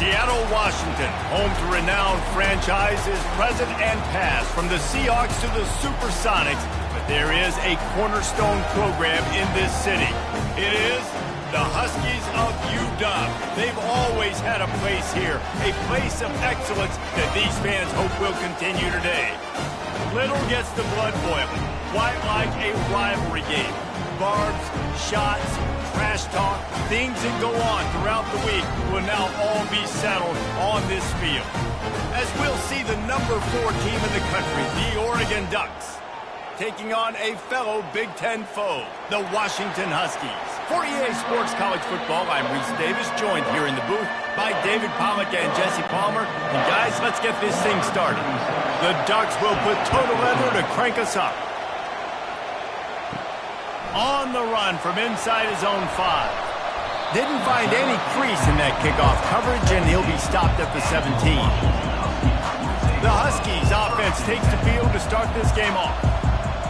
Seattle, Washington, home to renowned franchises present and past, from the Seahawks to the Supersonics, but there is a cornerstone program in this city. It is the Huskies of UW. They've always had a place here, a place of excellence that these fans hope will continue today. Little gets the blood boiling, quite like a rivalry game. Barbs, shots, trash talk, things that go on throughout the week will now all be settled on this field. As we'll see the number 4 team in the country, the Oregon Ducks, taking on a fellow Big Ten foe, the Washington Huskies. For EA Sports College Football, I'm Reese Davis, joined here in the booth by David Pollack and Jesse Palmer. And guys, let's get this thing started. The Ducks will put total leather to crank us up. On the run from inside his own 5. Didn't find any crease in that kickoff coverage, and he'll be stopped at the 17. The Huskies offense takes the field to start this game off.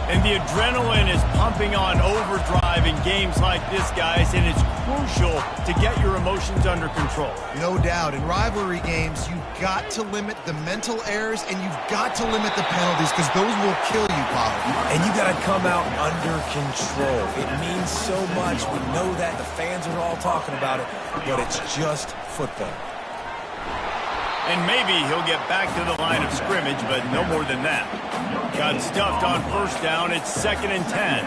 And the adrenaline is pumping on overdrive in games like this, guys, and it's crucial to get your emotions under control. No doubt. In rivalry games, you've got to limit the mental errors, and you've got to limit the penalties, because those will kill you, Pollard. And you got to come out under control. It means so much. We know that. The fans are all talking about it, but it's just football. And maybe he'll get back to the line of scrimmage, but no more than that. Got stuffed on first down. It's 2nd and 10.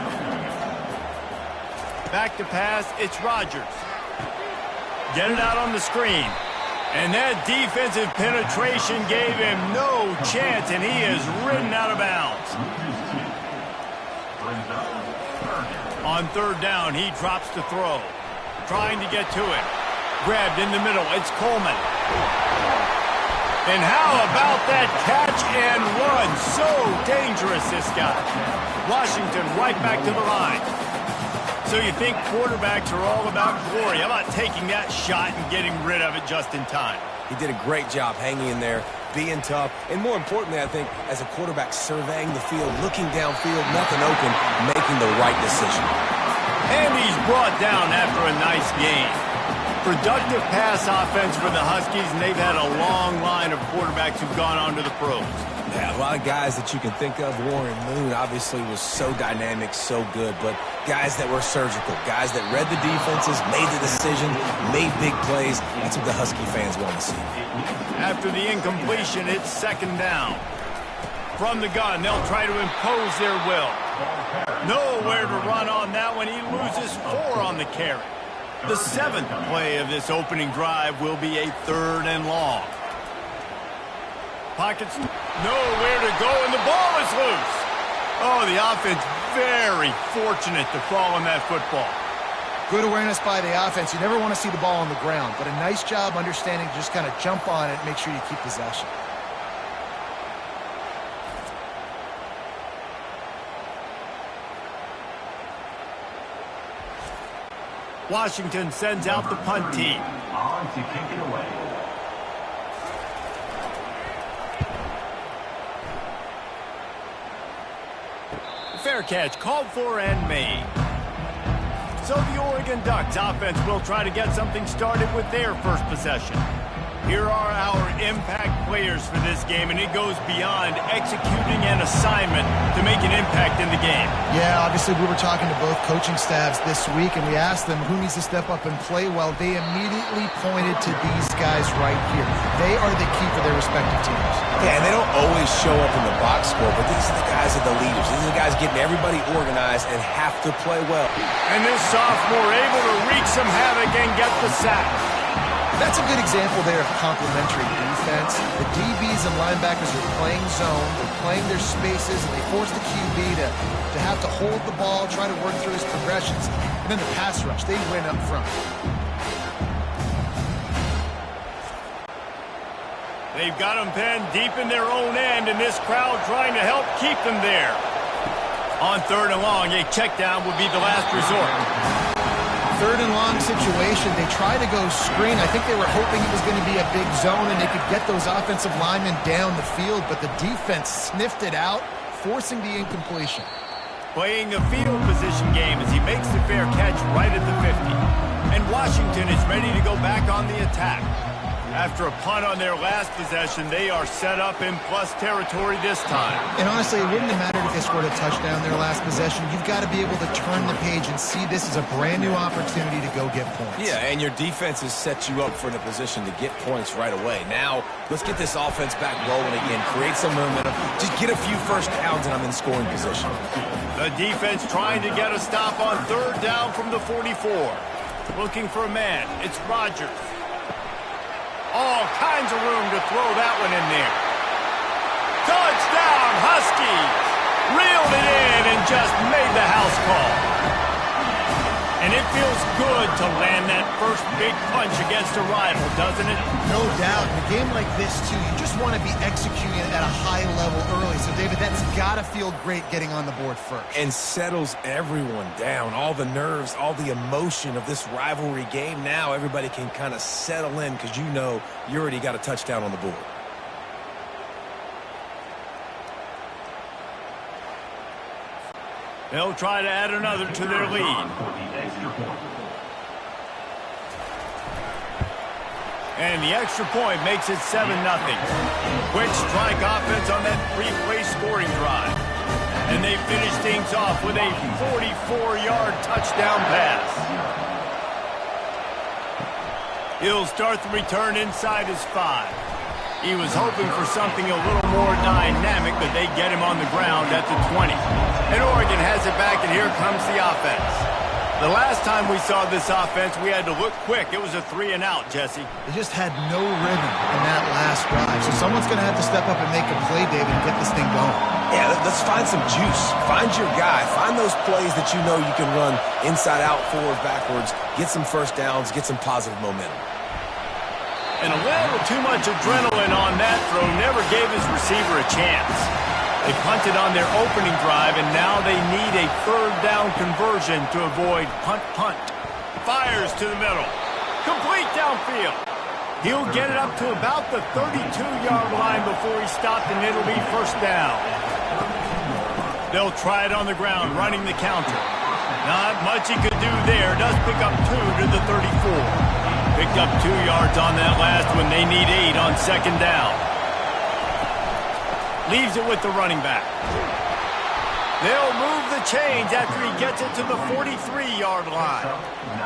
Back to pass. It's Rodgers. Get it out on the screen. And that defensive penetration gave him no chance, and he is ridden out of bounds. On 3rd down, he drops to throw. Trying to get to it. Grabbed in the middle. It's Coleman. And how about that catch and run? So dangerous, this guy. Washington right back to the line. So you think quarterbacks are all about glory. How about taking that shot and getting rid of it just in time? He did a great job hanging in there, being tough, and more importantly, I think, as a quarterback, surveying the field, looking downfield, nothing open, making the right decision. And he's brought down after a nice gain. Productive pass offense for the Huskies, and they've had a long line of quarterbacks who've gone on to the pros. Yeah, a lot of guys that you can think of. Warren Moon obviously was so dynamic, so good, but guys that were surgical, guys that read the defenses, made the decision, made big plays. That's what the Husky fans want to see. After the incompletion, it's 2nd down. From the gun, they'll try to impose their will. Nowhere to run on that one. He loses 4 on the carry. The 7th play of this opening drive will be a 3rd and long. Pockets nowhere to go, and the ball is loose. Oh, the offense very fortunate to fall on that football. Good awareness by the offense. You never want to see the ball on the ground, but a nice job understanding to just kind of jump on it and make sure you keep possession. Washington sends out the punt team. On to kick it away. Fair catch called for and made. So the Oregon Ducks offense will try to get something started with their first possession. Here are our impact players for this game, and it goes beyond executing an assignment to make an impact in the game. Yeah, obviously we were talking to both coaching staffs this week, and we asked them who needs to step up and play well. They immediately pointed to these guys right here. They are the key for their respective teams. Yeah, and they don't always show up in the box score, but these are the guys that are the leaders. These are the guys getting everybody organized and have to play well. And this sophomore able to wreak some havoc and get the sack. That's a good example there of complementary defense. The DBs and linebackers are playing zone, they're playing their spaces, and they force the QB to have to hold the ball, try to work through his progressions. And then the pass rush, they win up front. They've got them penned deep in their own end, and this crowd trying to help keep them there. On 3rd and long, a check down would be the last resort. 3rd and long situation, they try to go screen. I think they were hoping it was going to be a big zone and they could get those offensive linemen down the field, but the defense sniffed it out, forcing the incompletion. Playing a field position game as he makes the fair catch right at the 50. And Washington is ready to go back on the attack. After a punt on their last possession, they are set up in plus territory this time. And honestly, it wouldn't have mattered if they scored a touchdown their last possession. You've got to be able to turn the page and see this as a brand new opportunity to go get points. Yeah, and your defense has set you up for the position to get points right away. Now, let's get this offense back rolling again, create some momentum, just get a few first downs, and I'm in scoring position. The defense trying to get a stop on third down from the 44. Looking for a man. It's Rodgers. All kinds of room to throw that one in there. Touchdown, Huskies! Reeled it in and just made the house call. And it feels good to land that first big punch against a rival, doesn't it? No doubt. In a game like this, too, you just want to be executing it at a high level early. So, David, that's got to feel great getting on the board first. And settles everyone down. All the nerves, all the emotion of this rivalry game. Now everybody can kind of settle in because you know you already got a touchdown on the board. They'll try to add another to their lead. And the extra point makes it 7-0. Quick strike offense on that three-play scoring drive. And they finish things off with a 44-yard touchdown pass. He'll start the return inside his 5. He was hoping for something a little more dynamic, but they get him on the ground at the 20. And Oregon has it back, and here comes the offense. The last time we saw this offense, we had to look quick. It was a 3-and-out, Jesse. They just had no rhythm in that last drive. So someone's going to have to step up and make a play, David, and get this thing going. Yeah, let's find some juice. Find your guy. Find those plays that you know you can run inside out, forward, backwards, get some first downs, get some positive momentum. And a little too much adrenaline on that throw never gave his receiver a chance. They punted on their opening drive, and now they need a third down conversion to avoid punt. Fires to the middle. Complete downfield. He'll get it up to about the 32-yard line before he stopped, and it'll be first down. They'll try it on the ground, running the counter. Not much he could do there. Does pick up 2 to the 34. Picked up 2 yards on that last one. They need 8 on second down. Leaves it with the running back. They'll move the chains after he gets it to the 43-yard line.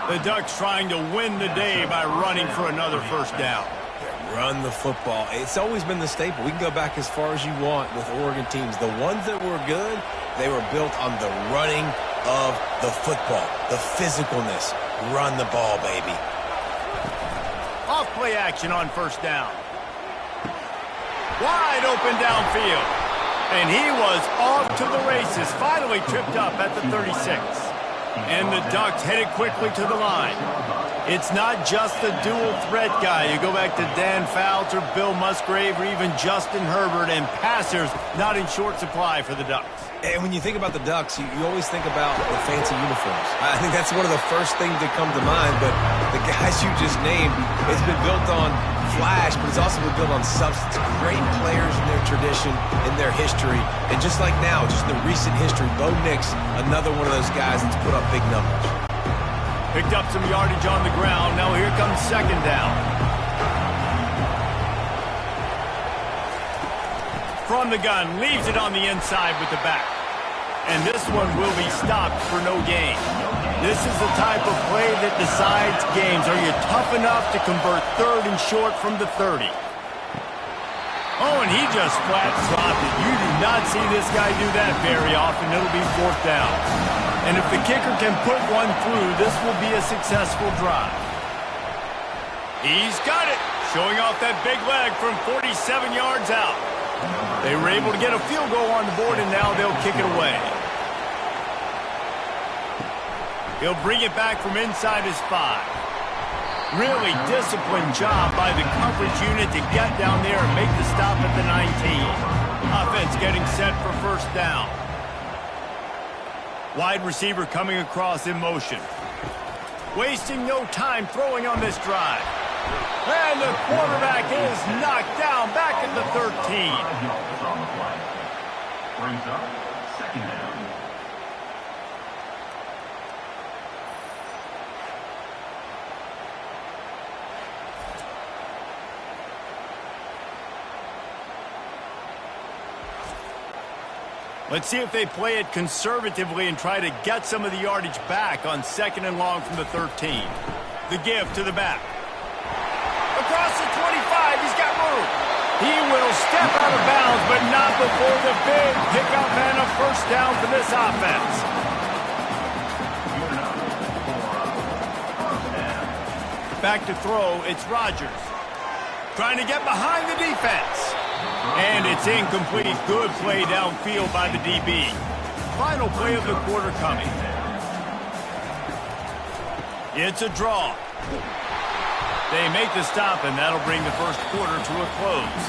The Ducks trying to win the day by running for another first down. Run the football. It's always been the staple. We can go back as far as you want with Oregon teams. The ones that were good, they were built on the running of the football, the physicalness. Run the ball, baby. Off play action on first down. Wide open downfield. And he was off to the races. Finally tripped up at the 36. And the Ducks headed quickly to the line. It's not just the dual threat guy. You go back to Dan Fouts or Bill Musgrave or even Justin Herbert, and passers not in short supply for the Ducks. And when you think about the Ducks, you always think about the fancy uniforms. I think that's one of the first things that come to mind, but the guys you just named, it's been built on flash, but it's also been built on substance. Great players in their tradition, in their history, and just like now, just the recent history, Bo Nix, another one of those guys that's put up big numbers. Picked up some yardage on the ground. Now here comes second down. From the gun, leaves it on the inside with the back. And this one will be stopped for no gain. This is the type of play that decides games. Are you tough enough to convert third and short from the 30? Oh, and he just flat dropped it. You do not see this guy do that very often. It'll be fourth down. And if the kicker can put one through, this will be a successful drive. He's got it. Showing off that big leg from 47 yards out. They were able to get a field goal on the board, and now they'll kick it away. He'll bring it back from inside his 5. Really disciplined job by the coverage unit to get down there and make the stop at the 19. Offense getting set for first down. Wide receiver coming across in motion. Wasting no time throwing on this drive. And the quarterback is knocked down back at the 13. Brings up second down. Let's see if they play it conservatively and try to get some of the yardage back on 2nd and long from the 13. The give to the back. Across the 25, he's got room. He will step out of bounds, but not before the big pickup and a first down for this offense. Back to throw, it's Rodgers. Trying to get behind the defense. And it's incomplete. Good play downfield by the DB. Final play of the quarter coming. It's a draw. They make the stop, and that'll bring the first quarter to a close.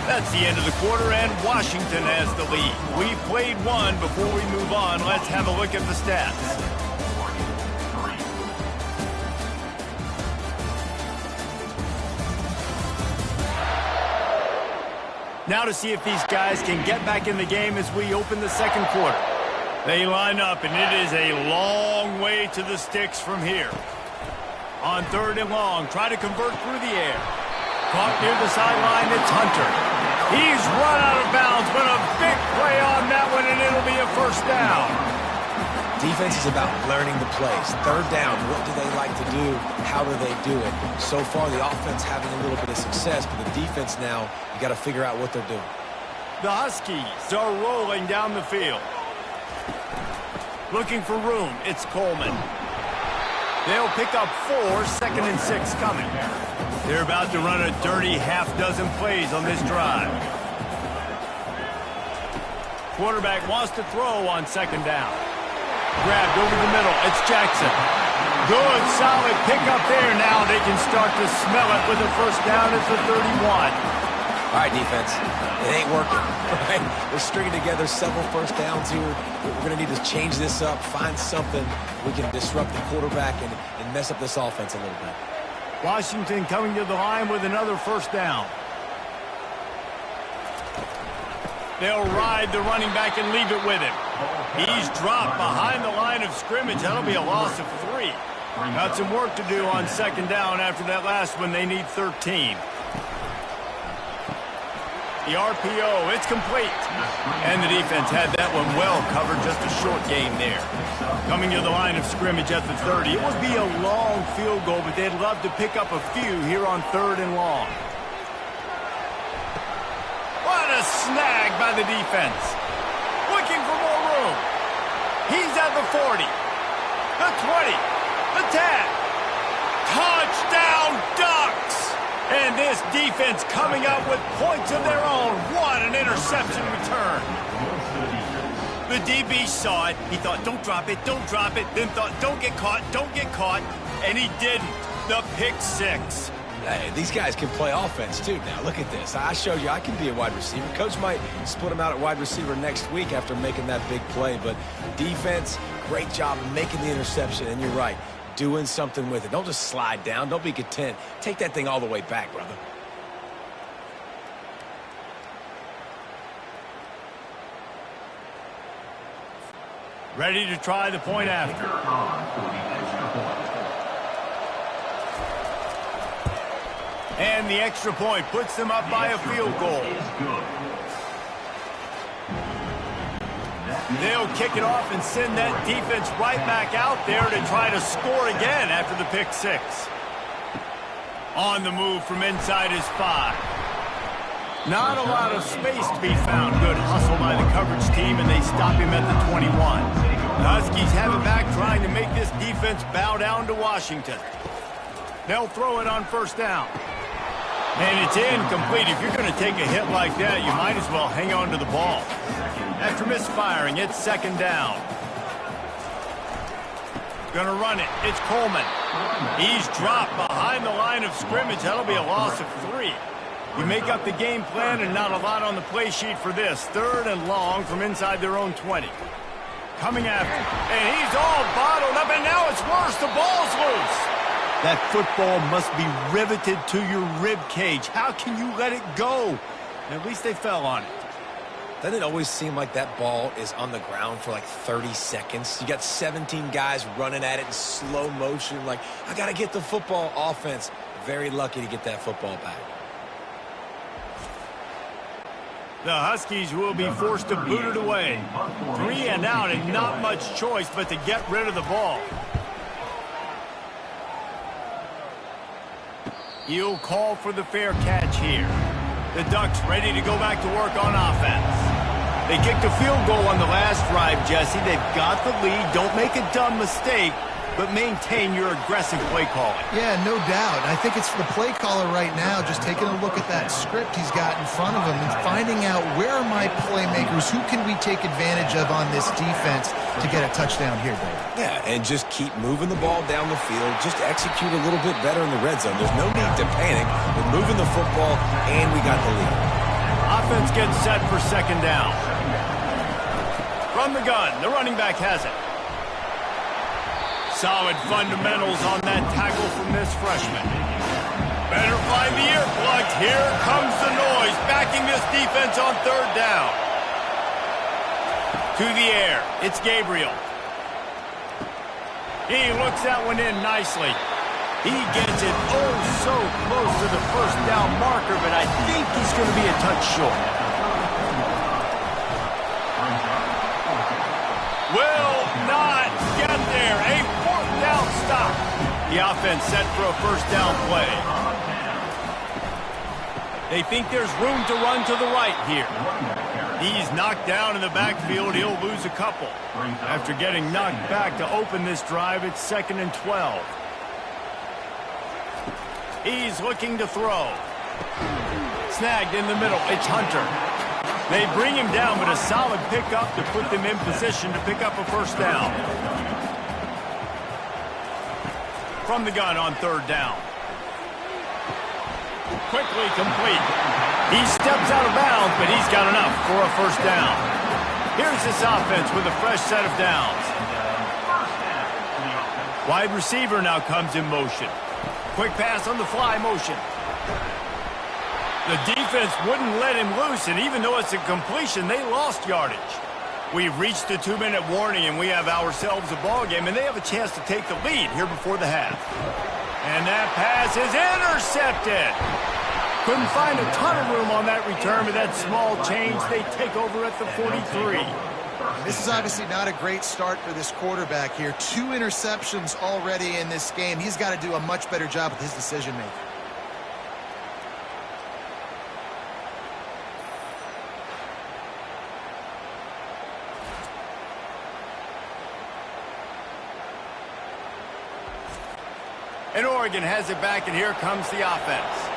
That's the end of the quarter, and Washington has the lead. We played one. Before we move on, let's have a look at the stats. Now to see if these guys can get back in the game as we open the second quarter. They line up, and it is a long way to the sticks from here. On 3rd and long, try to convert through the air. Caught near the sideline, it's Hunter. He's run out of bounds, but a big play on that one, and it'll be a first down. Defense is about learning the plays. 3rd down, what do they like to do? How do they do it? So far, the offense having a little bit of success, but the defense now, you got to figure out what they're doing. The Huskies are rolling down the field. Looking for room, it's Coleman. They'll pick up 4, 2nd and 6 coming. They're about to run a dirty half-dozen plays on this drive. Quarterback wants to throw on 2nd down. Grabbed over the middle. It's Jackson. Good, solid pickup there. Now they can start to smell it with a first down at the 31. All right, defense. It ain't working. Right? We're stringing together several first downs here. We're going to need to change this up, find something we can disrupt the quarterback and mess up this offense a little bit. Washington coming to the line with another first down. They'll ride the running back and leave it with him. He's dropped behind the line of scrimmage. That'll be a loss of 3. Got some work to do on 2nd down after that last one. They need 13. The RPO, it's complete. And the defense had that one well covered, just a short game there. Coming to the line of scrimmage at the 30. It would be a long field goal, but they'd love to pick up a few here on 3rd and long. What a snag by the defense. Looking for more room. He's at the 40. The 20. The 10. Touchdown Ducks! And this defense coming up with points of their own. What an interception return. The DB saw it. He thought, don't drop it, don't drop it. Then thought, don't get caught, don't get caught. And he didn't. The pick 6. Hey, these guys can play offense, too. Now, look at this. I showed you I can be a wide receiver. Coach might split him out at wide receiver next week after making that big play. But defense, great job making the interception. And you're right, doing something with it. Don't just slide down. Don't be content. Take that thing all the way back, brother. Ready to try the point after. And the extra point puts them up by a field goal. They'll kick it off and send that defense right back out there to try to score again after the pick 6. On the move from inside his 5. Not a lot of space to be found. Good hustle by the coverage team, and they stop him at the 21. The Huskies have it back, trying to make this defense bow down to Washington. They'll throw it on 1st down. And it's incomplete. If you're going to take a hit like that, you might as well hang on to the ball. After misfiring, it's 2nd down. Going to run it. It's Coleman. He's dropped behind the line of scrimmage. That'll be a loss of 3. You make up the game plan and not a lot on the play sheet for this. 3rd and long from inside their own 20. Coming after. And he's all bottled up, and now it's worse. The ball's loose. That football must be riveted to your rib cage. How can you let it go? At least they fell on it. Doesn't it always seem like that ball is on the ground for like 30 seconds? You got 17 guys running at it in slow motion. Like, I got to get the football. Offense, very lucky to get that football back. The Huskies will be forced to boot it away. 3 and out and not much choice but to get rid of the ball. He'll call for the fair catch here. The Ducks ready to go back to work on offense. They kicked a field goal on the last drive, Jesse. They've got the lead. Don't make a dumb mistake, but maintain your aggressive play calling. Yeah, no doubt. I think it's the play caller right now just taking a look at that script he's got in front of him and finding out where are my playmakers, who can we take advantage of on this defense to get a touchdown here, Dave. Yeah, and just keep moving the ball down the field. Just execute a little bit better in the red zone. There's no need to panic. We're moving the football, and we got the lead. Offense gets set for second down. From the gun, the running back has it. Solid fundamentals on that tackle from this freshman. Better find the earplugs. Here comes the noise, backing this defense on third down. To the air, it's Gabriel. He looks that one in nicely. He gets it oh so close to the first down marker, but I think he's going to be a touch short. Will not get there. A fourth down stop. The offense set for a first down play. They think there's room to run to the right here. He's knocked down in the backfield. He'll lose a couple. After getting knocked back to open this drive, it's 2nd and 12. He's looking to throw. Snagged in the middle. It's Hunter. They bring him down, but a solid pickup to put them in position to pick up a first down. From the gun on third down. Quickly complete. He steps out of bounds, but he's got enough for a first down. Here's this offense with a fresh set of downs. Wide receiver now comes in motion. Quick pass on the fly motion. The defense wouldn't let him loose, and even though it's a completion, they lost yardage. We've reached the 2-minute warning, and we have ourselves a ball game, and they have a chance to take the lead here before the half. And that pass is intercepted. Couldn't find a ton of room on that return, but that small change, they take over at the 43. This is obviously not a great start for this quarterback here. 2 interceptions already in this game. He's got to do a much better job with his decision-making. And Oregon has it back, and here comes the offense.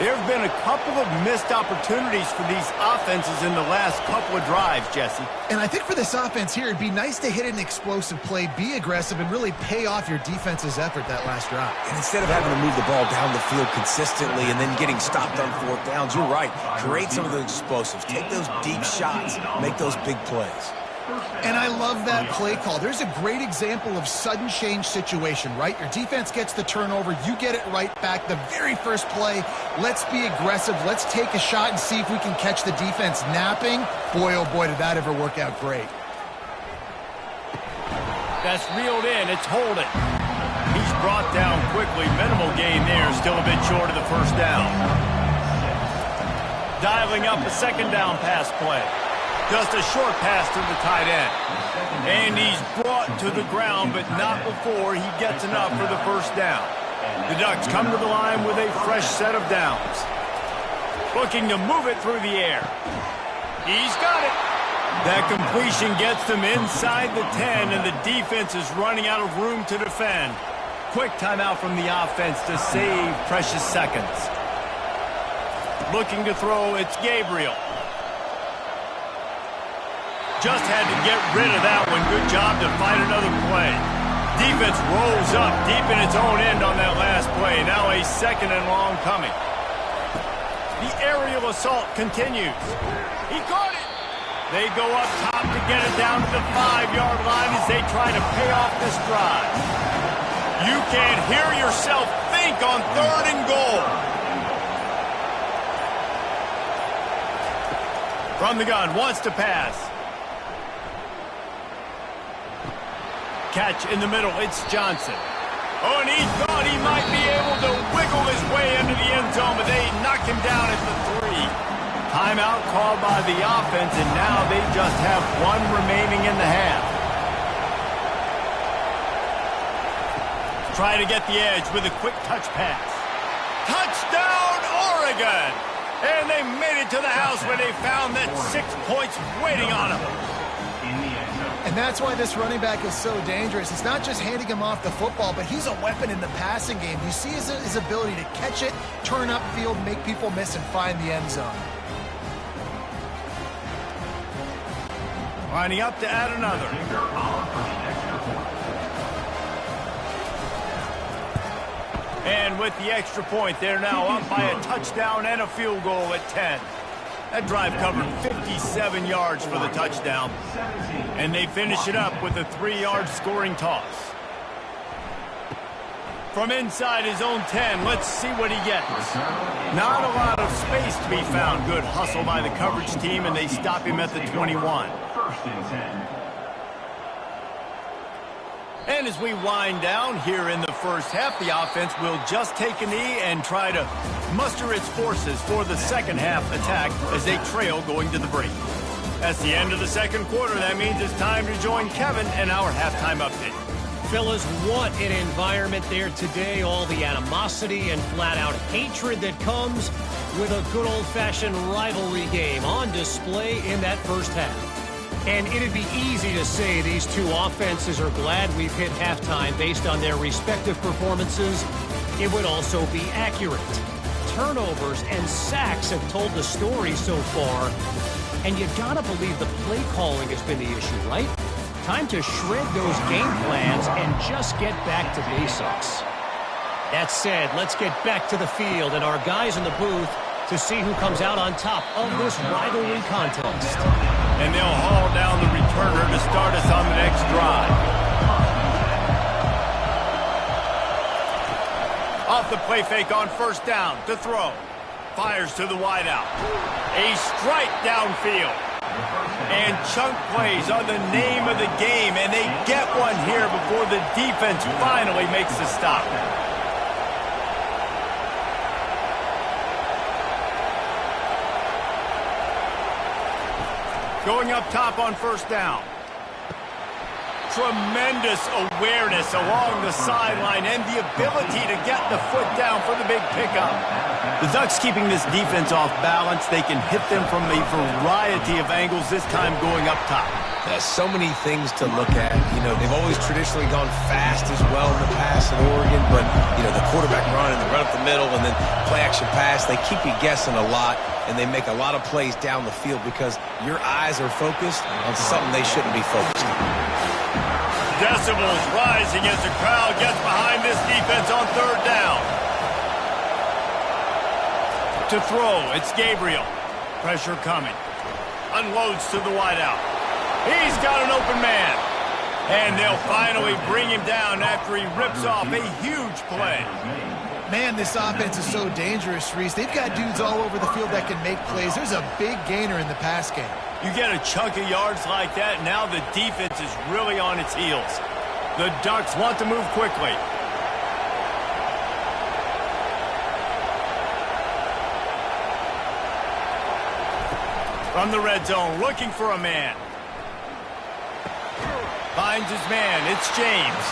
There have been a couple of missed opportunities for these offenses in the last couple of drives, Jesse. And I think for this offense here, it'd be nice to hit an explosive play, be aggressive, and really pay off your defense's effort that last drive. And instead of having to move the ball down the field consistently and then getting stopped on fourth downs, you're right. Create some of the explosives. Take those deep shots. Make those big plays. And I love that play call. There's a great example of sudden change situation, right? Your defense gets the turnover. You get it right back. The very first play, let's be aggressive. Let's take a shot and see if we can catch the defense napping. Boy, oh boy, did that ever work out great. That's reeled in. It's Holden. He's brought down quickly. Minimal gain there. Still a bit short of the first down. Dialing up a second down pass play. Just a short pass to the tight end. And he's brought to the ground, but not before he gets enough for the first down. The Ducks come to the line with a fresh set of downs. Looking to move it through the air. He's got it. That completion gets them inside the 10, and the defense is running out of room to defend. Quick timeout from the offense to save precious seconds. Looking to throw, it's Gabriel. Just had to get rid of that one. Good job to find another play. Defense rolls up deep in its own end on that last play. Now a 2nd and long coming. The aerial assault continues. He caught it. They go up top to get it down to the 5-yard line as they try to pay off this drive. You can't hear yourself think on 3rd and goal. From the gun, wants to pass. Catch in the middle, it's Johnson. Oh, and he thought he might be able to wiggle his way into the end zone, but they knock him down at the 3. Timeout called by the offense, and now they just have one remaining in the half. Try to get the edge with a quick touch pass. Touchdown, Oregon! And they made it to the house where they found that 6 points waiting on them. And that's why this running back is so dangerous. It's not just handing him off the football, but he's a weapon in the passing game. You see his ability to catch it, turn upfield, make people miss, and find the end zone. Lining up to add another. And with the extra point, they're now up by a touchdown and a field goal at 10. That drive covered 57 yards for the touchdown. And they finish it up with a 3-yard scoring toss. From inside his own 10, let's see what he gets. Not a lot of space to be found. Good hustle by the coverage team, and they stop him at the 21. First and 10. And as we wind down here in the first half, the offense will just take a knee and try to muster its forces for the second half attack as they trail going to the break. That's the end of the second quarter. That means it's time to join Kevin and our halftime update. Fellas, what an environment there today. All the animosity and flat-out hatred that comes with a good old-fashioned rivalry game on display in that first half. And it'd be easy to say these two offenses are glad we've hit halftime based on their respective performances. It would also be accurate. Turnovers and sacks have told the story so far. And you gotta believe the play calling has been the issue, right? Time to shred those game plans and just get back to basics. That said, let's get back to the field and our guys in the booth to see who comes out on top of this rivalry contest. And they'll haul down the returner to start us on the next drive. Off the play fake on first down to throw. Fires to the wideout. A strike downfield. And chunk plays are the name of the game, and they get one here before the defense finally makes the stop. Going up top on first down. Tremendous awareness along the sideline and the ability to get the foot down for the big pickup. The Ducks keeping this defense off balance. They can hit them from a variety of angles, this time going up top. There's so many things to look at. You know, they've always traditionally gone fast as well in the past at Oregon, but, you know, the quarterback run and the run up the middle and then play action pass, they keep you guessing a lot, and they make a lot of plays down the field because your eyes are focused on something they shouldn't be focused on. Decibels rising as the crowd gets behind this defense on third down. To throw, it's Gabriel. Pressure coming. Unloads to the wideout. He's got an open man. And they'll finally bring him down after he rips off a huge play. Man, this offense is so dangerous, Reese. They've got dudes all over the field that can make plays. There's a big gainer in the pass game. You get a chunk of yards like that, now the defense is really on its heels. The Ducks want to move quickly. From the red zone, looking for a man. Finds his man, it's James.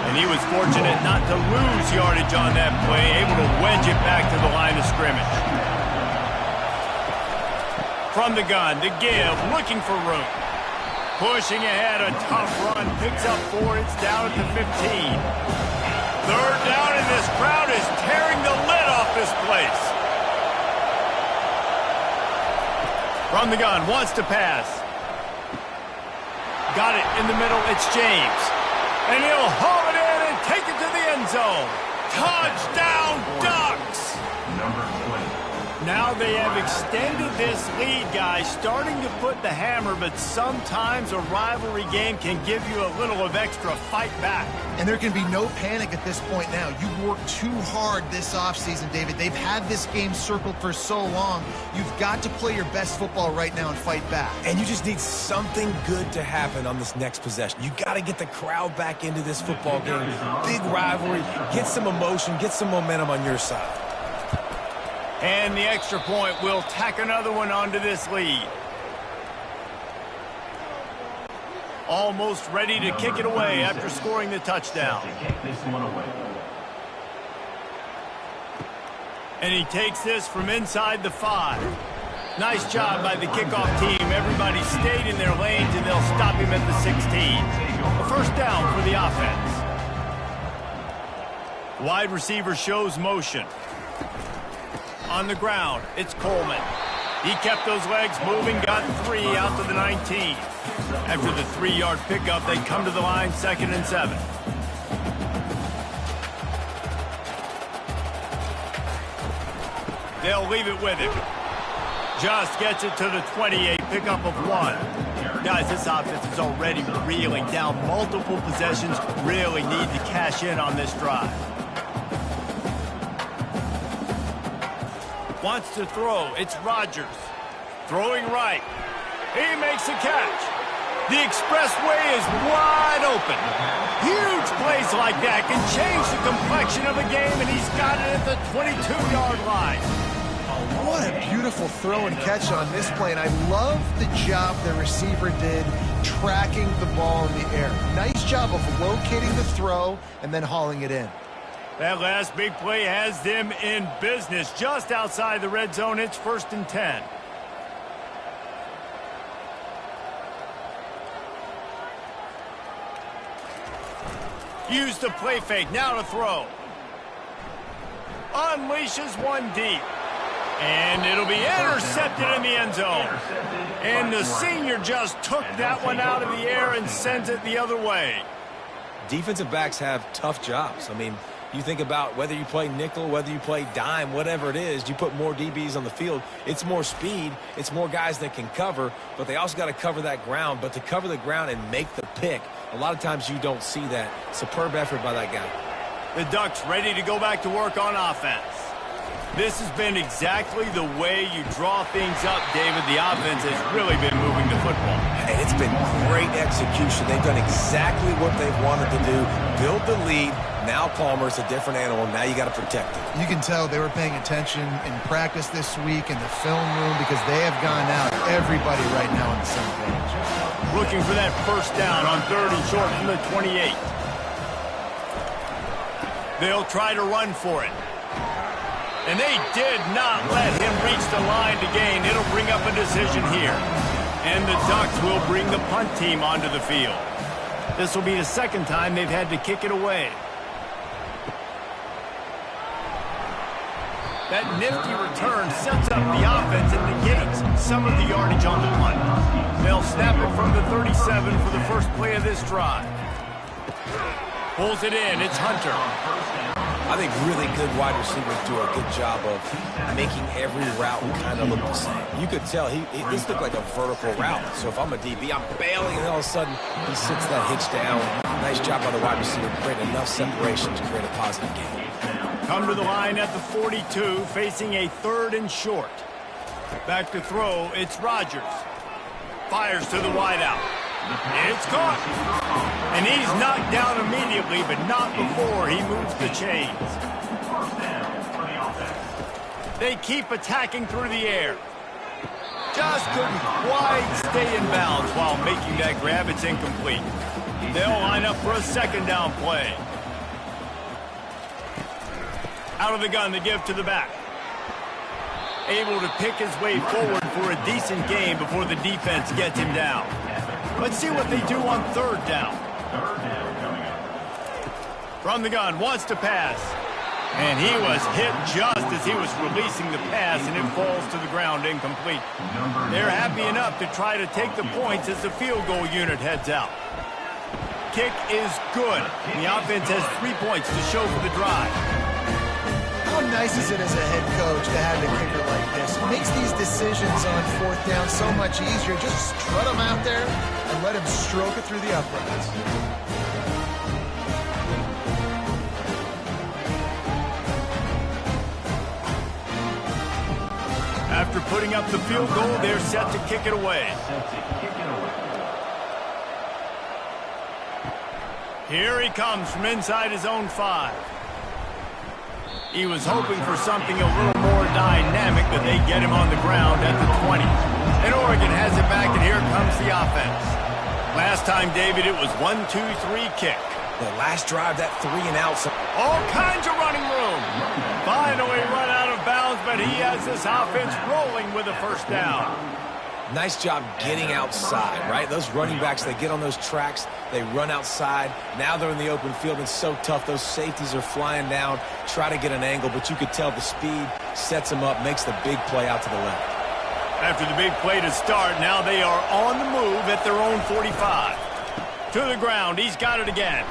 And he was fortunate not to lose yardage on that play, able to wedge it back to the line of scrimmage. From the gun, to give, looking for room. Pushing ahead, a tough run, picks up 4, it's down at the 15. Third down, and this crowd is tearing the lid off this place. From the gun, wants to pass. Got it in the middle, it's James. And he'll haul it in and take it to the end zone. Touchdown, Ducks! Number 20. Now they have extended this lead, guys, starting to put the hammer, but sometimes a rivalry game can give you a little of extra fight back. And there can be no panic at this point now. You've worked too hard this offseason, David. They've had this game circled for so long. You've got to play your best football right now and fight back. And you just need something good to happen on this next possession. You got to get the crowd back into this football game. Big rivalry. Get some emotion. Get some momentum on your side. And the extra point will tack another one onto this lead. Almost ready to kick it away after scoring the touchdown. Kick this one away. And he takes this from inside the 5. Nice job by the kickoff team. Everybody stayed in their lanes, and they'll stop him at the 16. A first down for the offense. Wide receiver shows motion. On the ground, it's Coleman. He kept those legs moving, got 3 out to the 19. After the 3-yard pickup, they come to the line, 2nd and 7. They'll leave it with him. Just gets it to the 28, pickup of 1. Guys, this offense is already reeling down multiple possessions. Really need to cash in on this drive. Wants to throw. It's Rodgers. Throwing right. He makes a catch. The expressway is wide open. Huge plays like that can change the complexion of a game, and he's got it at the 22-yard line. What a beautiful throw and catch on this play, and I love the job the receiver did tracking the ball in the air. Nice job of locating the throw and then hauling it in. That last big play has them in business. Just outside the red zone, it's 1st and 10. Use the play fake, now to throw. Unleashes one deep. And it'll be intercepted in the end zone. And the senior just took that one out of the air and sent it the other way. Defensive backs have tough jobs. I mean, you think about whether you play nickel, whether you play dime, whatever it is, you put more DBs on the field. It's more speed. It's more guys that can cover, but they also got to cover that ground. But to cover the ground and make the pick, a lot of times you don't see that. Superb effort by that guy. The Ducks ready to go back to work on offense. This has been exactly the way you draw things up, David. The offense has really been moving the football. And it's been great execution. They've done exactly what they've wanted to do. Build the lead. Now Palmer's a different animal. Now you got to protect it. You can tell they were paying attention in practice this week in the film room because they have gone out. Everybody right now on the same page. Looking for that first down on 3rd and short from the 28. They'll try to run for it. And they did not let him reach the line to gain. It'll bring up a decision here. And the Ducks will bring the punt team onto the field. This will be the 2nd time they've had to kick it away. That nifty return sets up the offense and negates some of the yardage on the punt. They'll snap it from the 37 for the first play of this drive. Pulls it in. It's Hunter. I think really good wide receivers do a good job of making every route kind of look the same. You could tell this looked like a vertical route. So if I'm a DB, I'm bailing, and all of a sudden he sits that hitch down. Nice job by the wide receiver, create enough separation to create a positive game. Come to the line at the 42, facing a 3rd and short. Back to throw, it's Rodgers. Fires to the wideout. It's caught. And he's knocked down immediately, but not before he moves the chains. They keep attacking through the air. Just couldn't quite stay in bounds while making that grab. It's incomplete. They'll line up for a 2nd down play. Out of the gun, the give to the back. Able to pick his way forward for a decent gain before the defense gets him down. Let's see what they do on 3rd down. From the gun, wants to pass. And he was hit just as he was releasing the pass, and it falls to the ground incomplete. They're happy enough to try to take the points as the field goal unit heads out. Kick is good. The offense has 3 points to show for the drive. How nice is it as a head coach to have a kicker like this? It makes these decisions on 4th down so much easier. Just strut him out there and let him stroke it through the uprights. After putting up the field goal, they're set to kick it away. Here he comes from inside his own 5. He was hoping for something a little more dynamic, but they get him on the ground at the 20. And Oregon has it back, and here comes the offense. Last time, David, it was 1-2-3 kick. The last drive, that 3 and out. All kinds of running room. Finally run out of bounds, but he has this offense rolling with a first down. Nice job getting outside, right? Those running backs, they get on those tracks, they run outside. Now they're in the open field. It's so tough. Those safeties are flying down, try to get an angle, but you could tell the speed sets them up, makes the big play out to the left. After the big play to start, now they are on the move at their own 45. To the ground. He's got it again.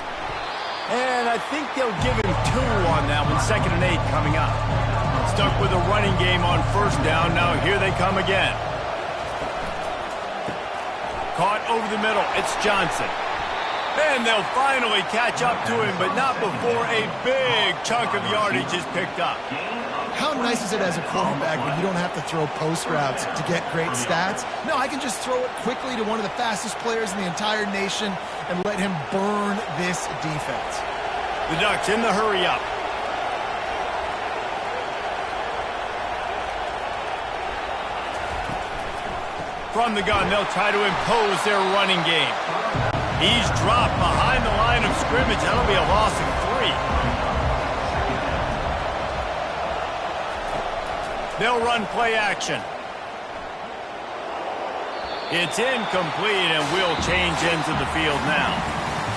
And I think they'll give him 2 on that one. 2nd and 8 coming up. Stuck with a running game on first down. Now here they come again. Caught over the middle. It's Johnson. And they'll finally catch up to him, but not before a big chunk of yardage is picked up. How nice is it as a quarterback when you don't have to throw post routes to get great stats? No, I can just throw it quickly to one of the fastest players in the entire nation and let him burn this defense. The Ducks in the hurry up. From the gun, they'll try to impose their running game. He's dropped behind the line of scrimmage. That'll be a loss of 3. They'll run play action. It's incomplete, and we'll change ends of the field now.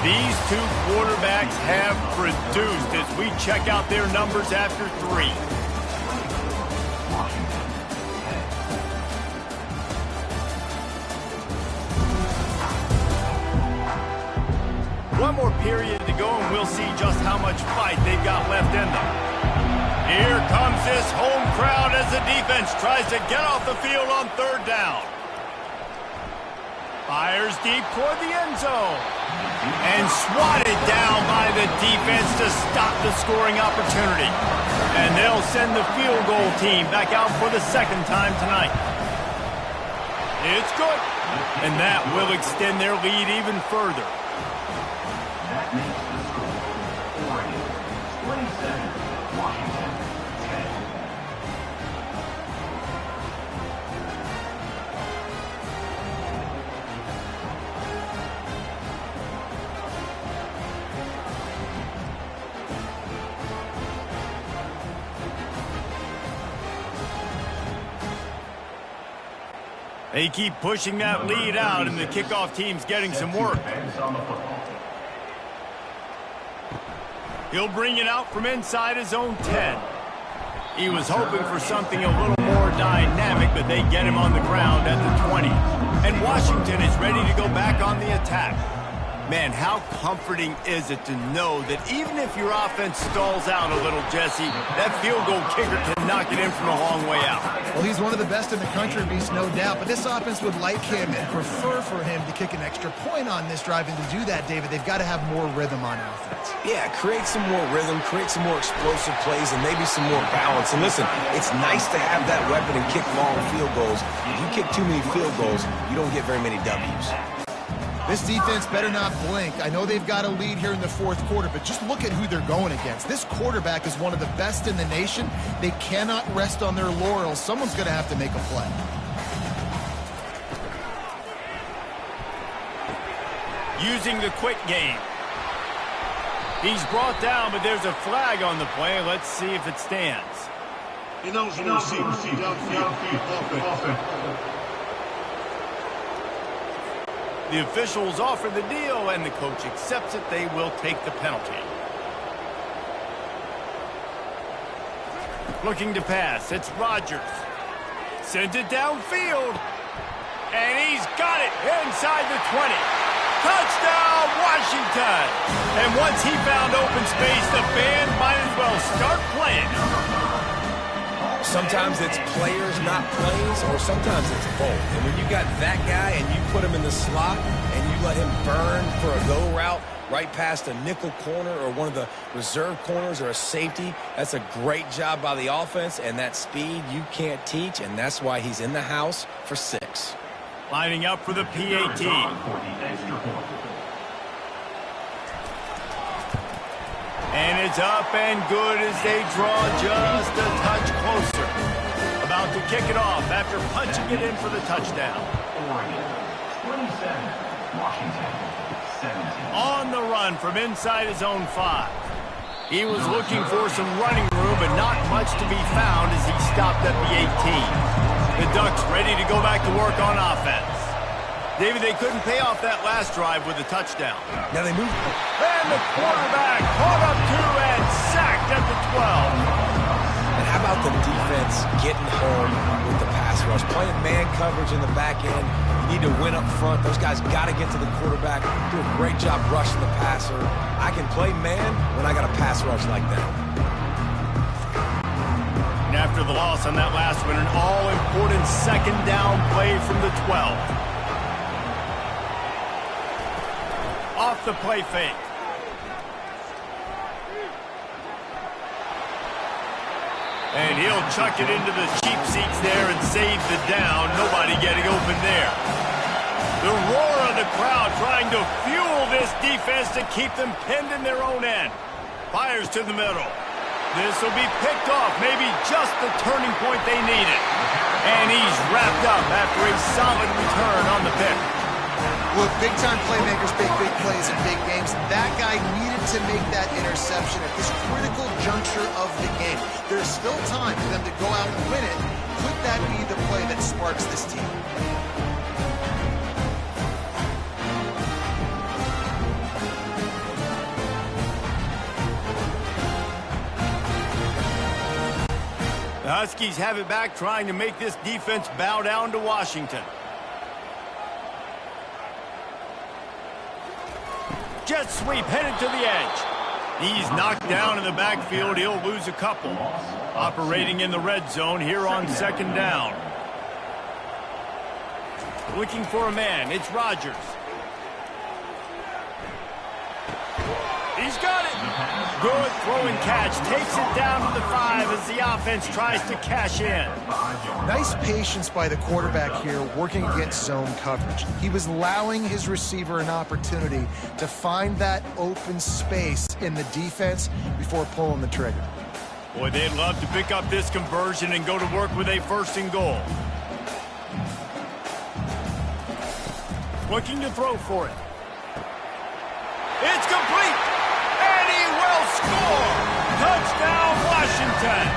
These 2 quarterbacks have produced as we check out their numbers after 3. One more period to go, and we'll see just how much fight they've got left in them. Here comes this home crowd as the defense tries to get off the field on 3rd down. Fires deep toward the end zone. And swatted down by the defense to stop the scoring opportunity. And they'll send the field goal team back out for the 2nd time tonight. It's good. And that will extend their lead even further. That makes the score Oregon 27, Washington 10. They keep pushing that lead out, and the kickoff team's getting some work. He'll bring it out from inside his own 10. He was hoping for something a little more dynamic, but they get him on the ground at the 20. And Washington is ready to go back on the attack. Man, how comforting is it to know that even if your offense stalls out a little, Jesse, that field goal kicker can knock it in from a long way out. Well, he's one of the best in the country, Reese, no doubt. But this offense would like him and prefer for him to kick an extra point on this drive. And to do that, David, they've got to have more rhythm on offense. Yeah, create some more rhythm, create some more explosive plays, and maybe some more balance. And listen, it's nice to have that weapon and kick long field goals. If you kick too many field goals, you don't get very many W's. This defense better not blink. I know they've got a lead here in the 4th quarter, but just look at who they're going against. This quarterback is one of the best in the nation. They cannot rest on their laurels. Someone's going to have to make a play. Using the quick game. He's brought down, but there's a flag on the play. Let's see if it stands. He knows the receiver. Downfield. Offense. The officials offer the deal, and the coach accepts it. They will take the penalty. Looking to pass. It's Rodgers. Sends it downfield. And he's got it inside the 20. Touchdown, Washington! And once he found open space, the band might as well start playing. Sometimes it's players, not plays, or sometimes it's both. And when you got that guy and you put him in the slot and you let him burn for a go route right past a nickel corner or one of the reserve corners or a safety, that's a great job by the offense, and that speed you can't teach, and that's why he's in the house for 6. Lining up for the PAT. And it's up and good as they draw just a touch closer. About to kick it off after punching it in for the touchdown. Oregon, 27. Washington, 17. On the run from inside his own 5. He was looking for some running room, but not much to be found as he stopped at the 18. The Ducks ready to go back to work on offense. David, they couldn't pay off that last drive with a touchdown. Now they move. And the quarterback caught up to and sacked at the 12. And how about the defense getting home with the pass rush? Playing man coverage in the back end. You need to win up front. Those guys got to get to the quarterback. Do a great job rushing the passer. I can play man when I got a pass rush like that. And after the loss on that last one, an all-important second down play from the 12. Off the play fake. And he'll chuck it into the cheap seats there and save the down. Nobody getting open there. The roar of the crowd trying to fuel this defense to keep them pinned in their own end. Fires to the middle. This will be picked off, maybe just the turning point they needed. And he's wrapped up after a solid return on the pick. Look, big-time playmakers make big plays in big games. That guy needed to make that interception at this critical juncture of the game. There's still time for them to go out and win it. Could that be the play that sparks this team? The Huskies have it back, trying to make this defense bow down to Washington. Jet sweep headed to the edge. He's knocked down in the backfield. He'll lose a couple. Operating in the red zone here on second down. Looking for a man. It's Rodgers. He's got it. Good throw and catch. Takes it down to the 5 as the offense tries to cash in. Nice patience by the quarterback here working against zone coverage. He was allowing his receiver an opportunity to find that open space in the defense before pulling the trigger. Boy, they'd love to pick up this conversion and go to work with a 1st and goal. Looking to throw for it. It's complete. And he will score. Touchdown, Washington.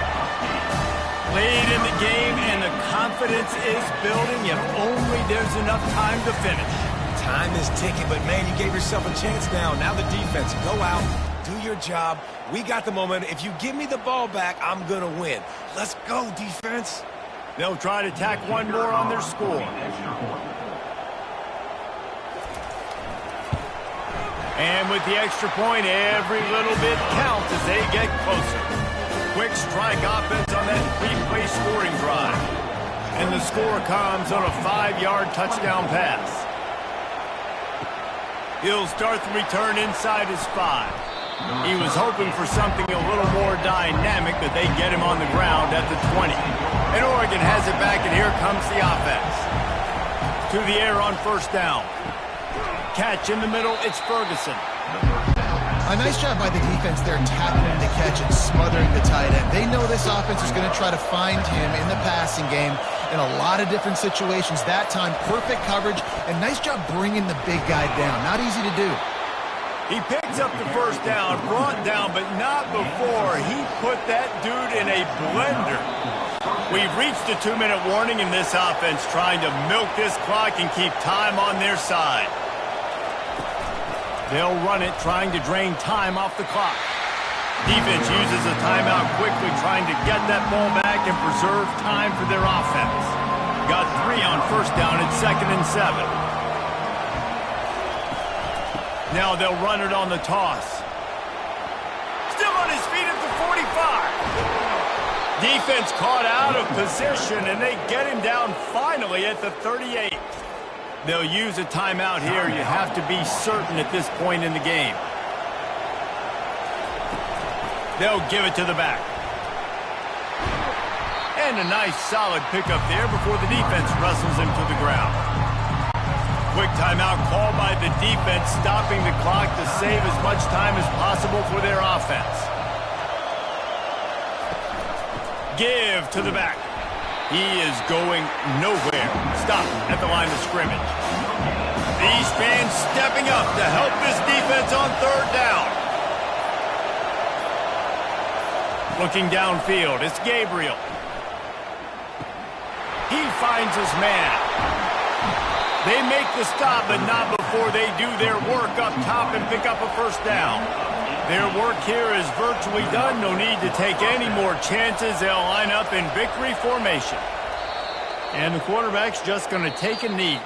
Late in the game, and the confidence is building if only there's enough time to finish. Time is ticking, but man, you gave yourself a chance now. Now the defense, go out, do your job. We got the momentum. If you give me the ball back, I'm going to win. Let's go, defense. They'll try to tack one more on their score. And with the extra point, every little bit counts as they get closer. Quick strike offense on that 3-play scoring drive. And the score comes on a 5-yard touchdown pass. He'll start the return inside his 5. He was hoping for something a little more dynamic, but they get him on the ground at the 20. And Oregon has it back, and here comes the offense. To the air on 1st down. Catch in the middle, it's Ferguson. A nice job by the defense there, tapping him to catch and smothering the tight end. They know this offense is going to try to find him in the passing game in a lot of different situations. That time, perfect coverage, and nice job bringing the big guy down. Not easy to do. He picks up the 1st down, brought down, but not before he put that dude in a blender. We've reached a 2-minute warning in this offense, trying to milk this clock and keep time on their side. They'll run it, trying to drain time off the clock. Defense uses a timeout quickly, trying to get that ball back and preserve time for their offense. Got 3 on 1st down at 2nd and 7. Now they'll run it on the toss. Still on his feet at the 45. Defense caught out of position, and they get him down finally at the 38. They'll use a timeout here. You have to be certain at this point in the game. They'll give it to the back. And a nice solid pickup there before the defense wrestles him to the ground. quick timeout called by the defense, stopping the clock to save as much time as possible for their offense. Give to the back. He is going nowhere. Stop at the line of scrimmage. These fans stepping up to help this defense on third down. Looking downfield, it's Gabriel. He finds his man. They make the stop, but not before they do their work up top and pick up a first down. Their work here is virtually done. No need to take any more chances. They'll line up in victory formation. And the quarterback's just going to take a knee.